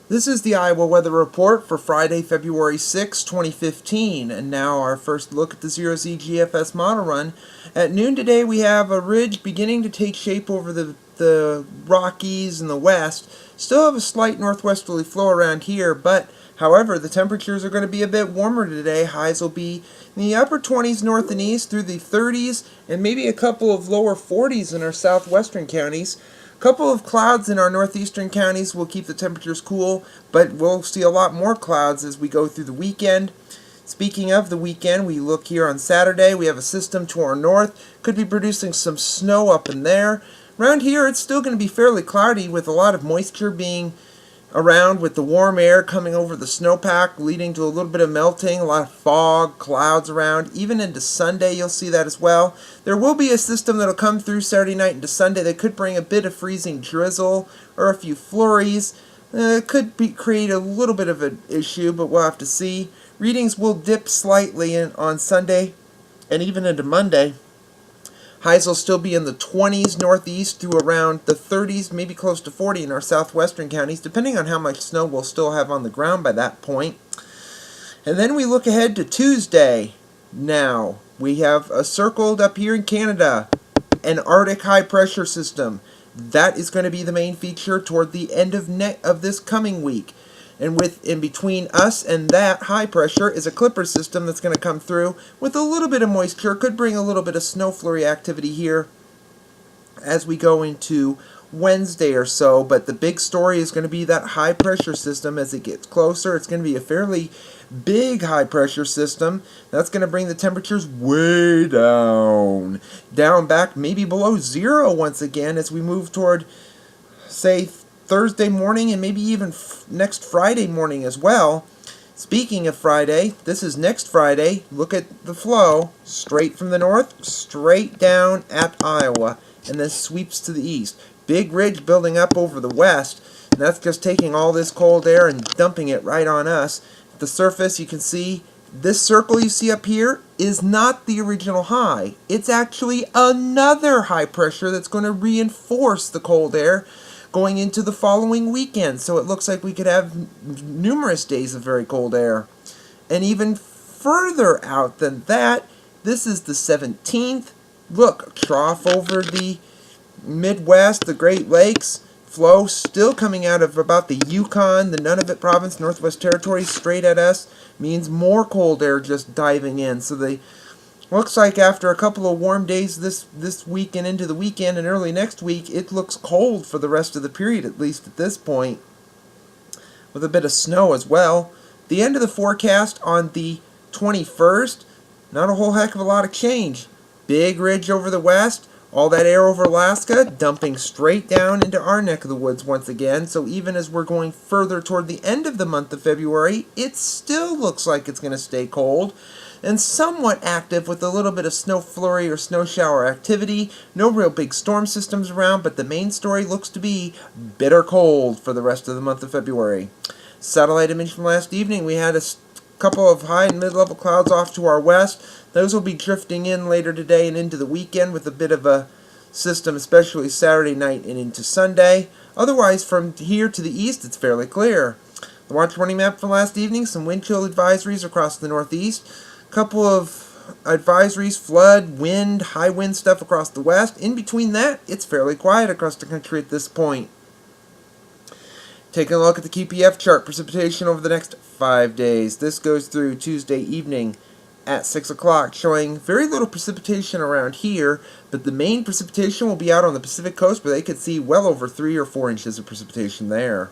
This is the Iowa Weather Report for Friday, February 6, 2015, and now our first look at the Zero-Z GFS model run. At noon today, we have a ridge beginning to take shape over the Rockies and the west. Still have a slight northwesterly flow around here, but however, the temperatures are going to be a bit warmer today. Highs will be in the upper 20s north and east through the 30s, and maybe a couple of lower 40s in our southwestern counties. A couple of clouds in our northeastern counties will keep the temperatures cool, but we'll see a lot more clouds as we go through the weekend. Speaking of the weekend, we look here on Saturday. We have a system to our north. Could be producing some snow up in there. Around here, it's still going to be fairly cloudy with a lot of moisture being around with the warm air coming over the snowpack, leading to a little bit of melting, a lot of fog, clouds around. Even into Sunday, you'll see that as well. There will be a system that'll come through Saturday night into Sunday that could bring a bit of freezing drizzle or a few flurries. It could create a little bit of an issue, but we'll have to see. Readings will dip slightly on Sunday and even into Monday. Highs will still be in the 20s northeast through around the 30s, maybe close to 40 in our southwestern counties, depending on how much snow we'll still have on the ground by that point. And then we look ahead to Tuesday. Now, we have circled up here in Canada an Arctic high pressure system. That is going to be the main feature toward the end of this coming week. And in between us and that high pressure is a clipper system that's going to come through with a little bit of moisture. Could bring a little bit of snow flurry activity here as we go into Wednesday or so. But the big story is going to be that high pressure system as it gets closer. It's going to be a fairly big high pressure system. That's going to bring the temperatures way down. Down back maybe below zero once again as we move toward, say, Thursday morning and maybe even next Friday morning as well. Speaking of Friday, this is next Friday. Look at the flow. Straight from the north, straight down at Iowa, and then sweeps to the east. Big ridge building up over the west, and that's just taking all this cold air and dumping it right on us. At the surface, you can see this circle you see up here is not the original high. It's actually another high pressure that's going to reinforce the cold air going into the following weekend. So it looks like we could have numerous days of very cold air. And even further out than that, this is the 17th. Look, trough over the Midwest, the Great Lakes. Flow still coming out of about the Yukon, the Nunavut province, Northwest Territories, straight at us. Means more cold air just diving in. So they looks like after a couple of warm days this week and into the weekend and early next week, it looks cold for the rest of the period, at least at this point, with a bit of snow as well. The end of the forecast on the 21st, not a whole heck of a lot of change. Big ridge over the west, all that air over Alaska dumping straight down into our neck of the woods once again. So even as we're going further toward the end of the month of February, it still looks like it's going to stay cold and somewhat active with a little bit of snow flurry or snow shower activity. No real big storm systems around, but the main story looks to be bitter cold for the rest of the month of February. Satellite image from last evening, we had a couple of high and mid-level clouds off to our west. Those will be drifting in later today and into the weekend with a bit of a system, especially Saturday night and into Sunday. Otherwise, from here to the east, it's fairly clear. The watch warning map from last evening, some wind chill advisories across the northeast. Couple of advisories, flood, wind, high wind stuff across the west. In between that, it's fairly quiet across the country at this point. Taking a look at the QPF chart, precipitation over the next 5 days. This goes through Tuesday evening at 6 o'clock, showing very little precipitation around here, but the main precipitation will be out on the Pacific coast where they could see well over 3 or 4 inches of precipitation there.